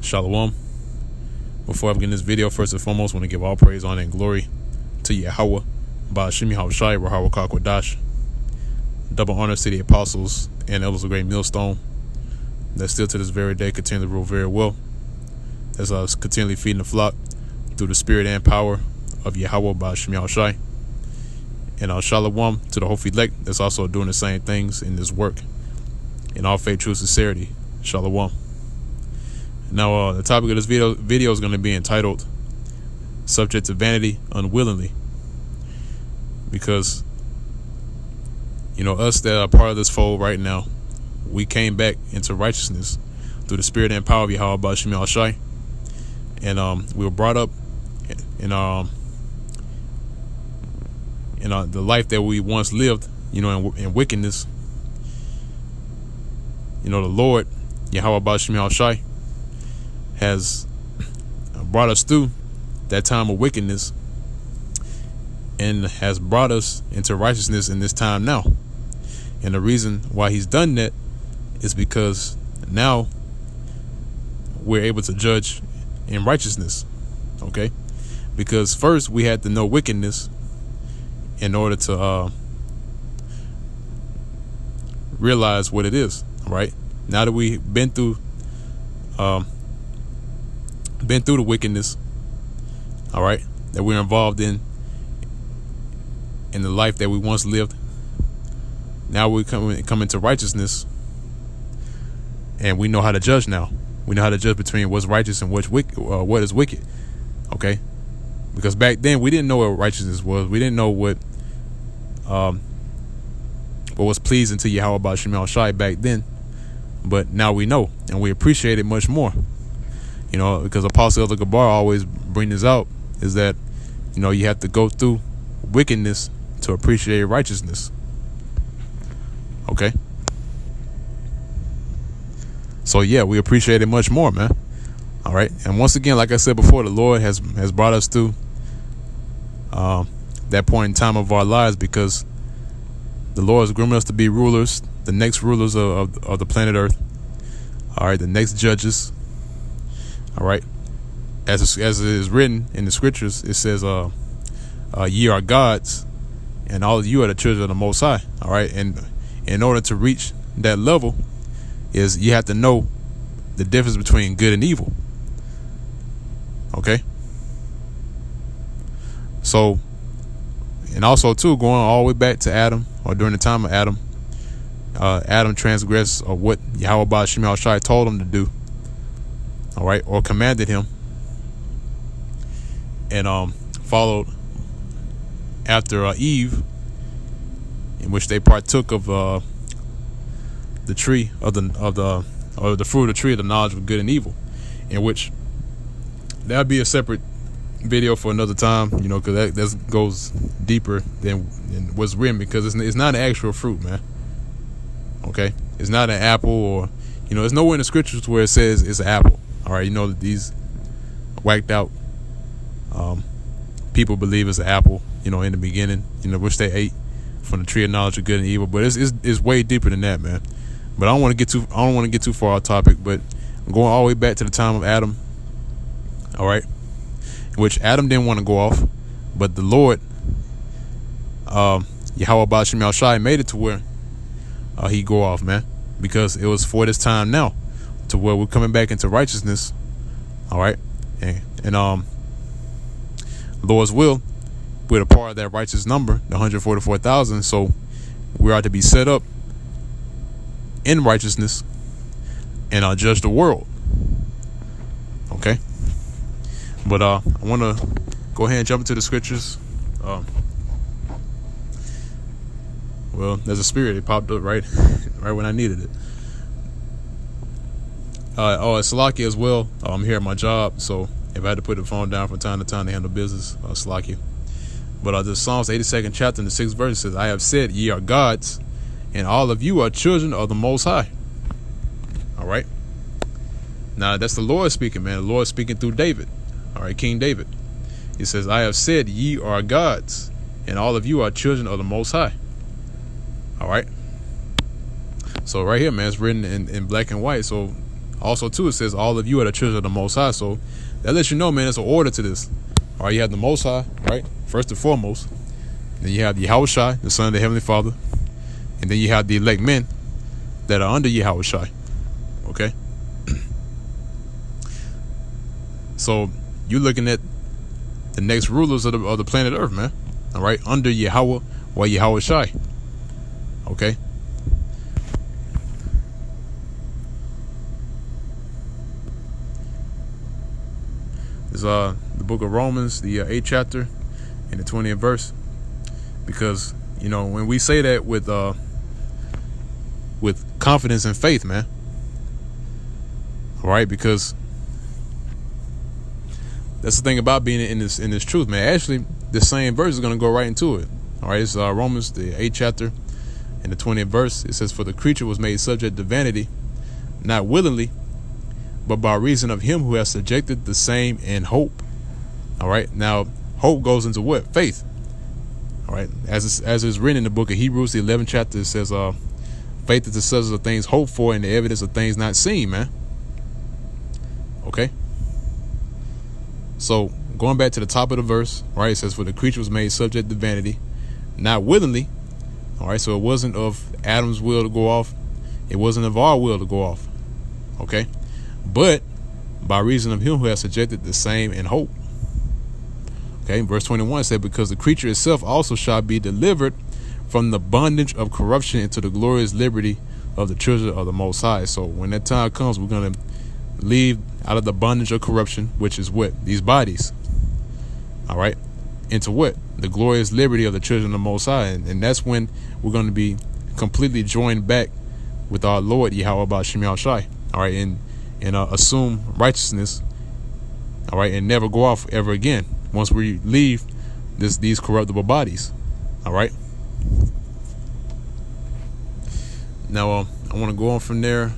Shalom. Before I begin this video, first and foremost, I want to give all praise, honor, and glory to Yahweh, Ba'ashim Yahushai, Rahawah Kakwadash. Double honors to the apostles and elders of Great Millstone that still to this very day continue to rule very well, as I was continually feeding the flock through the spirit and power of Yahweh, Ba'ashim Yahushai. And Shalom to the Hofi elect that's also doing the same things in this work in all faith, true sincerity. Shalom. Now, the topic of this video is going to be entitled "Subject to Vanity, Unwillingly," because us that are part of this fold right now, we came back into righteousness through the spirit and power of Yahweh Ba'ashim Yahushai, and we were brought up in the life that we once lived, in wickedness. The Lord Yahweh Ba'ashim Yahushai has brought us through that time of wickedness and has brought us into righteousness in this time now. And the reason why he's done that is because now we're able to judge in righteousness. Okay? Because first we had to know wickedness in order to realize what it is. Right? Now that we've been through the wickedness, all right, that we're involved in the life that we once lived, now we come into righteousness, and we know how to judge now. We know how to judge between what's righteous and what is wicked. Okay, because back then we didn't know what righteousness was. We didn't know what was pleasing to Yahweh Ba'ashim Yahushai back then, but now we know, and we appreciate it much more. Because Apostle Elder Gabar always bring this out, is that, you have to go through wickedness to appreciate righteousness. Okay? So yeah, we appreciate it much more, man. All right? And once again, like I said before, the Lord has brought us through that point in time of our lives, because the Lord is grooming us to be rulers, the next rulers of the planet Earth. All right, the next judges. All right, as it is written in the scriptures, it says, "Ye are gods, and all of you are the children of the Most High." All right, and in order to reach that level, is you have to know the difference between good and evil. Okay. So, and also too, going all the way back to Adam, or during the time of Adam, Adam transgressed what Yahweh Ba'ashim Yahushai told him to do. All right, or commanded him, and followed after Eve, in which they partook of the tree of the fruit of the tree of the knowledge of good and evil, in which that'll be a separate video for another time, because that goes deeper than what's written, because it's not an actual fruit, man. Okay, it's not an apple, or there's nowhere in the scriptures where it says it's an apple. All right, that these whacked out people believe it's an apple, in the beginning, which they ate from the tree of knowledge of good and evil. But it's way deeper than that, man. But I don't want to get too far off topic. But I'm going all the way back to the time of Adam. All right, which Adam didn't want to go off, but the Lord, Yahweh Ba'ashim Yahushai, made it to where he go off, man, because it was for this time now, to where we're coming back into righteousness. All right, and Lord's will, we're a part of that righteous number, the 144,000. So we are to be set up in righteousness and judge the world. Okay, but I want to go ahead and jump into the scriptures. Well, there's a spirit. It popped up right when I needed it. It's Salakia as well. I'm here at my job, so if I had to put the phone down from time to time to handle business, Salakia. But the Psalms 82nd chapter and the 6th verse says, "I have said, ye are gods, and all of you are children of the Most High." All right. Now that's the Lord speaking, man. The Lord speaking through David. All right, King David. He says, "I have said, ye are gods, and all of you are children of the Most High." All right. So right here, man, it's written in black and white. So Also, too, it says all of you are the children of the Most High. So that lets you know, man, there's an order to this. All right, you have the Most High, right? First and foremost. Then you have Yahushua, the Son of the Heavenly Father. And then you have the elect men that are under Yahushua. Okay? So you're looking at the next rulers of the planet Earth, man. All right? Under Yahweh or Yahushua. Okay? It's the book of Romans, the 8th chapter and the 20th verse. Because, you know, when we say that with confidence and faith, man. All right? Because that's the thing about being in this truth, man. Actually, the same verse is going to go right into it. All right? It's Romans, the 8th chapter and the 20th verse. It says, for the creature was made subject to vanity, not willingly, but by reason of him who has subjected the same in hope. All right. Now, hope goes into what? Faith. All right. As is written in the book of Hebrews, the 11th chapter, it says, faith is the substance of things hoped for and the evidence of things not seen, man. Okay. So going back to the top of the verse, right? It says, for the creature was made subject to vanity, not willingly. All right. So it wasn't of Adam's will to go off. It wasn't of our will to go off. Okay. But by reason of him who has subjected the same in hope. Okay, verse 21 said, because the creature itself also shall be delivered from the bondage of corruption into the glorious liberty of the children of the Most High. So when that time comes, we're going to leave out of the bondage of corruption, which is what? These bodies. All right. Into what? The glorious liberty of the children of the Most High. And that's when we're going to be completely joined back with our Lord, Yahweh Ba'Shem Yahushai. All right. And assume righteousness, all right, and never go off ever again once we leave these corruptible bodies. All right. Now I want to go on from there.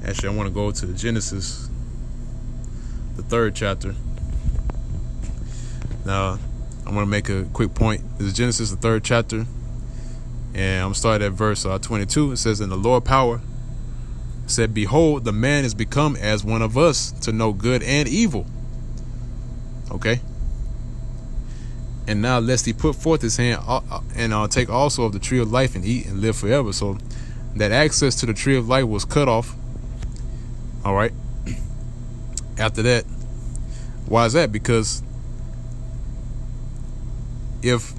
Actually, I want to go to Genesis, the 3rd chapter. Now, I'm going to make a quick point. This is Genesis, the 3rd chapter. And I'm going to start at verse 22. It says, and the Lord power said, behold, the man is become as one of us to know good and evil. Okay. And now lest he put forth his hand and take also of the tree of life and eat and live forever. So that access to the tree of life was cut off. All right. After that. Why is that? Because if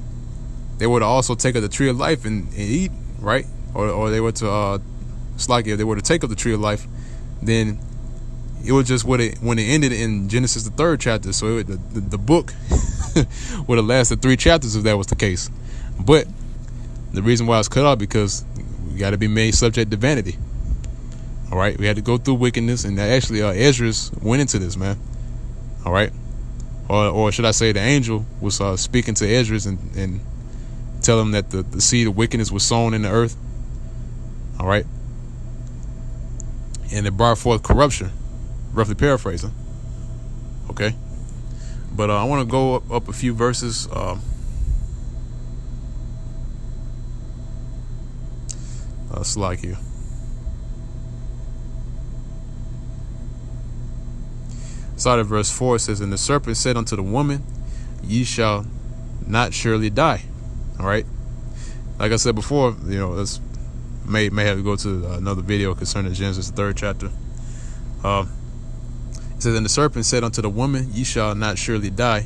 they were to also take of the tree of life and eat, right? Or they were to, it's like if they were to take of the tree of life, then it was just when it ended in Genesis, the 3rd chapter. So the book would have lasted 3 chapters if that was the case. But the reason why it's cut off, because we got to be made subject to vanity. All right. We had to go through wickedness. And actually, Esdras went into this, man. All right. Or should I say the angel was speaking to Esdras and tell him that the seed of wickedness was sown in the earth. All right. And it brought forth corruption, roughly paraphrasing. Okay. But I want to go up a few verses. Slack here. Start at verse 4. It says, and the serpent said unto the woman, ye shall not surely die. All right. Like I said before, you know, that's may have to go to another video concerning Genesis, the 3rd chapter. It says, and the serpent said unto the woman, ye shall not surely die,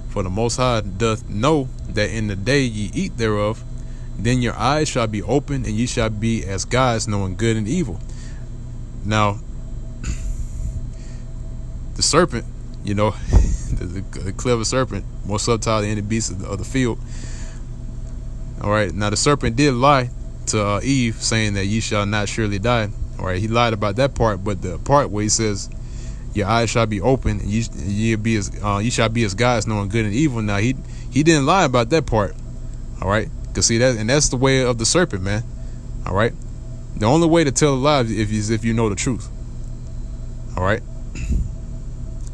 for the Most High doth know that in the day ye eat thereof, then your eyes shall be opened, and ye shall be as gods, knowing good and evil. Now, the serpent, you know, the clever serpent, more subtle than any beast of the field. All right. Now, the serpent did lie to Eve, saying that ye shall not surely die. All right. He lied about that part, but the part where he says, your eyes shall be open, and ye shall be as gods, knowing good and evil. Now, he didn't lie about that part. All right. Because see that, and that's the way of the serpent, man. All right. The only way to tell a lie is if you know the truth. All right.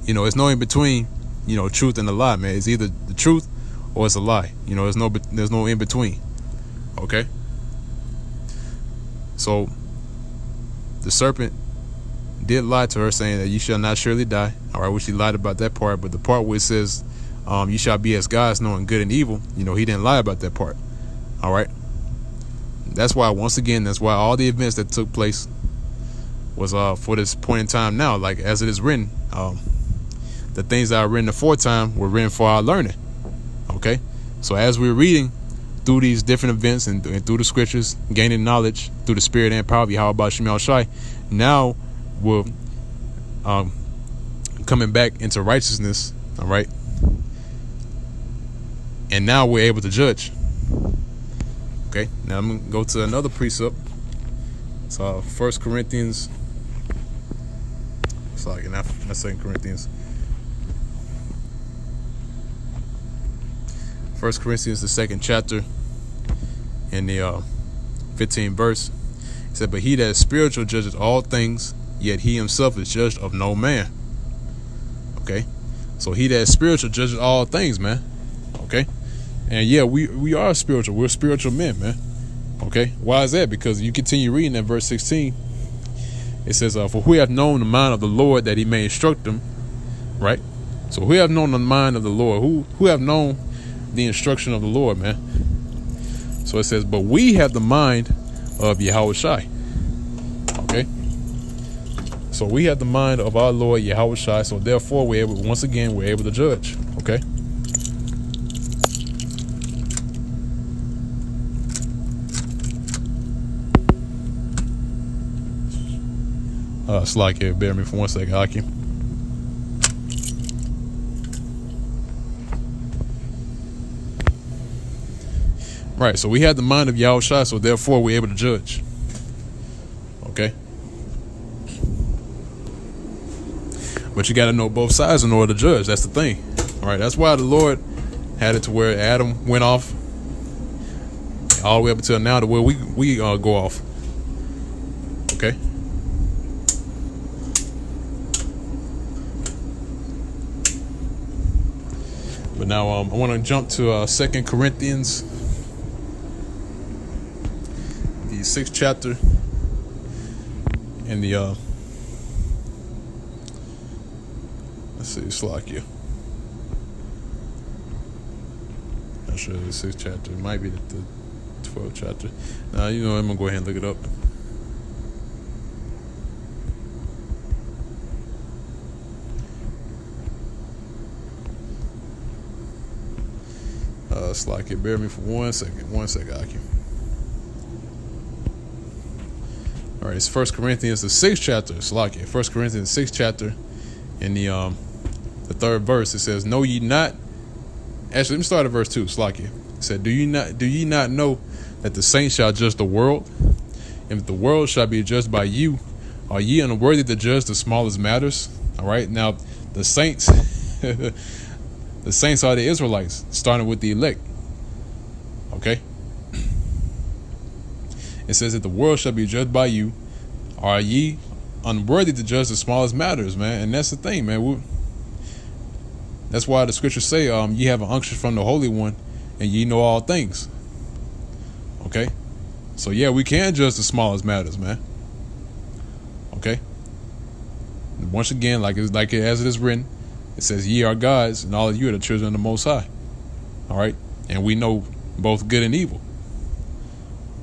You know, it's no in between, you know, truth and a lie, man. It's either the truth or it's a lie. You know, there's no in between. Okay? So the serpent did lie to her, saying that you shall not surely die. All right, which he lied about that part, but the part where it says you shall be as gods, knowing good and evil, he didn't lie about that part. All right. That's why, once again, that's why all the events that took place was for this point in time now, like as it is written, the things that are written aforetime were written for our learning. Okay, so as we're reading through these different events and through the scriptures, gaining knowledge through the spirit and power of Yahweh Shemel Shai, now we're coming back into righteousness. All right, and now we're able to judge. Okay, now I'm gonna go to another precept. It's 1 Corinthians. Sorry, not 2 Corinthians. 1 Corinthians, the 2nd chapter, in the 15th verse. It said, "But he that is spiritual judges all things, yet he himself is judged of no man." Okay, so he that is spiritual judges all things, man. Okay, and yeah, we are spiritual. We're spiritual men, man. Okay, why is that? Because you continue reading at verse 16. It says, "For who have known the mind of the Lord, that he may instruct them." Right. So who have known the mind of the Lord? Who have known the instruction of the Lord, man? So it says, "But we have the mind of Yahweh Shai." Okay. So we have the mind of our Lord Yahweh Shai. So therefore, we're able to judge. Okay. Slack here, bear me for 1 second, Aki. Right, so we have the mind of Yahweh Shai, so therefore we're able to judge. Okay. But you got to know both sides in order to judge. That's the thing. All right, that's why the Lord had it to where Adam went off, all the way up until now to where we go off. Okay. But now I want to jump to 2 Corinthians, the 6th chapter, in the let's see, Slakia. Not sure the 6th chapter. It might be the 12th chapter. Now I'm gonna go ahead and look it up. Slakia, bear me for 1 second. 1 second, Aki. All right, it's 1 Corinthians, the 6th chapter. Slakia, 1 Corinthians, 6th chapter, in the 3rd verse. It says, "Know ye not?" Actually, let me start at verse 2. Slakia. It said, Do ye not know that the saints shall judge the world? And if the world shall be judged by you, are ye unworthy to judge the smallest matters? All right, now the saints. The saints are the Israelites, starting with the elect. Okay? It says that the world shall be judged by you. Are ye unworthy to judge the smallest matters, man? And that's the thing, man. That's why the scriptures say, ye have an unction from the Holy One, and ye know all things. Okay? So yeah, we can judge the smallest matters, man. Okay? And once again, as it is written, it says, "Ye are gods, and all of you are the children of the Most High." All right? And we know both good and evil.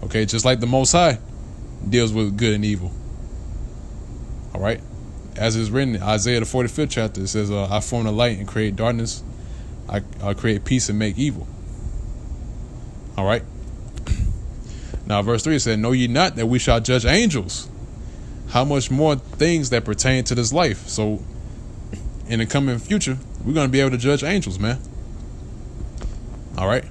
Okay? Just like the Most High deals with good and evil. All right? As it is written in Isaiah, the 45th chapter, it says, "I form the light and create darkness. I create peace and make evil." All right? Now, verse 3 said, "Know ye not that we shall judge angels? How much more things that pertain to this life?" So, in the coming future, we're going to be able to judge angels, man. All right.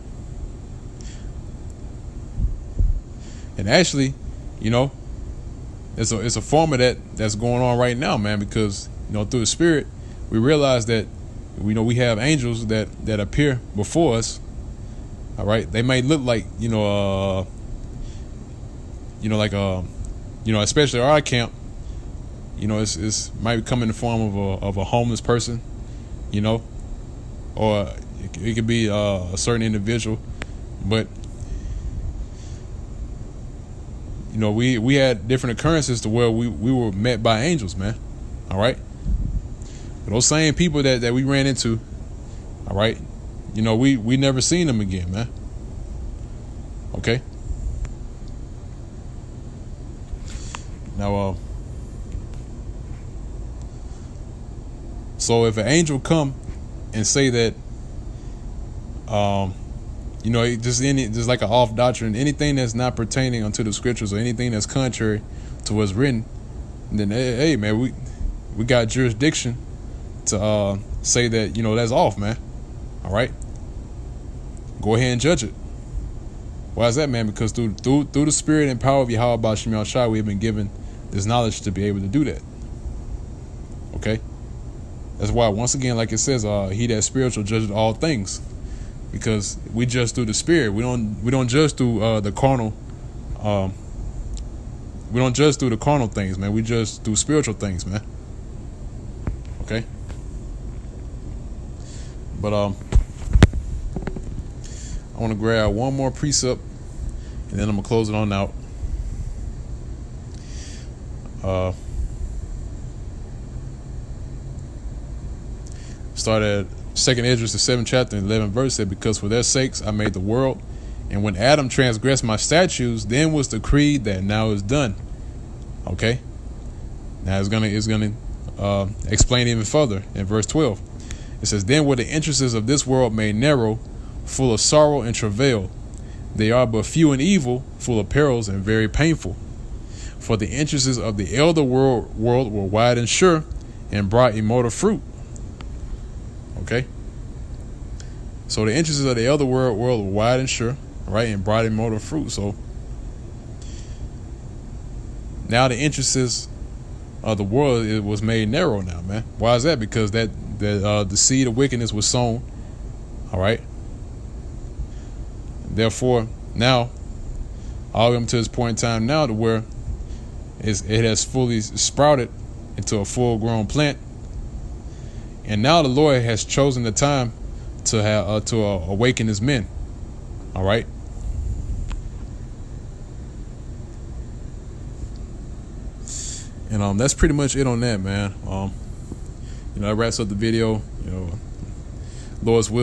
And actually, it's a form of that's going on right now, man, because, through the Spirit, we realize that, we have angels that appear before us. All right. They may look like, especially our camp, it's might come in the form of a homeless person, or it could be a certain individual, but we had different occurrences to where we were met by angels, man. All right. Those same people that we ran into, all right, we never seen them again, man. Okay. Now, so if an angel come and say that, just like an off doctrine, anything that's not pertaining unto the scriptures or anything that's contrary to what's written, then hey man, we got jurisdiction to say that that's off, man. All right, go ahead and judge it. Why is that, man? Because through the spirit and power of Yahweh B'Shem Yahushua, we have been given this knowledge to be able to do that. Okay, that's why once again, like it says, he that spiritual judges all things, because we judge through the spirit. We don't judge through the carnal. We don't judge through the carnal things, man. We judge through spiritual things, man. Okay. But I want to grab one more precept, and then I'm gonna close it on out. Start at 2nd Esdras, the 7th chapter, 11th verse, said, because for their sakes I made the world, and when Adam transgressed my statutes, then was decreed that now is done. Okay. Now it's gonna explain even further in verse 12. It says, then were the entrances of this world made narrow, full of sorrow and travail. They are but few and evil, full of perils and very painful. For the entrances of the elder world were wide and sure, and brought immortal fruit. Okay. So the entrances of the elder world were wide and sure, right, and brought immortal fruit. So now the entrances of the world, it was made narrow now, man. Why is that? Because the seed of wickedness was sown. All right. Therefore, now, all the way up to this point in time now, to where it has fully sprouted into a full-grown plant, and now the Lord has chosen the time to have to awaken His men. All right. And that's pretty much it on that, man. That wraps up the video. Lord's will.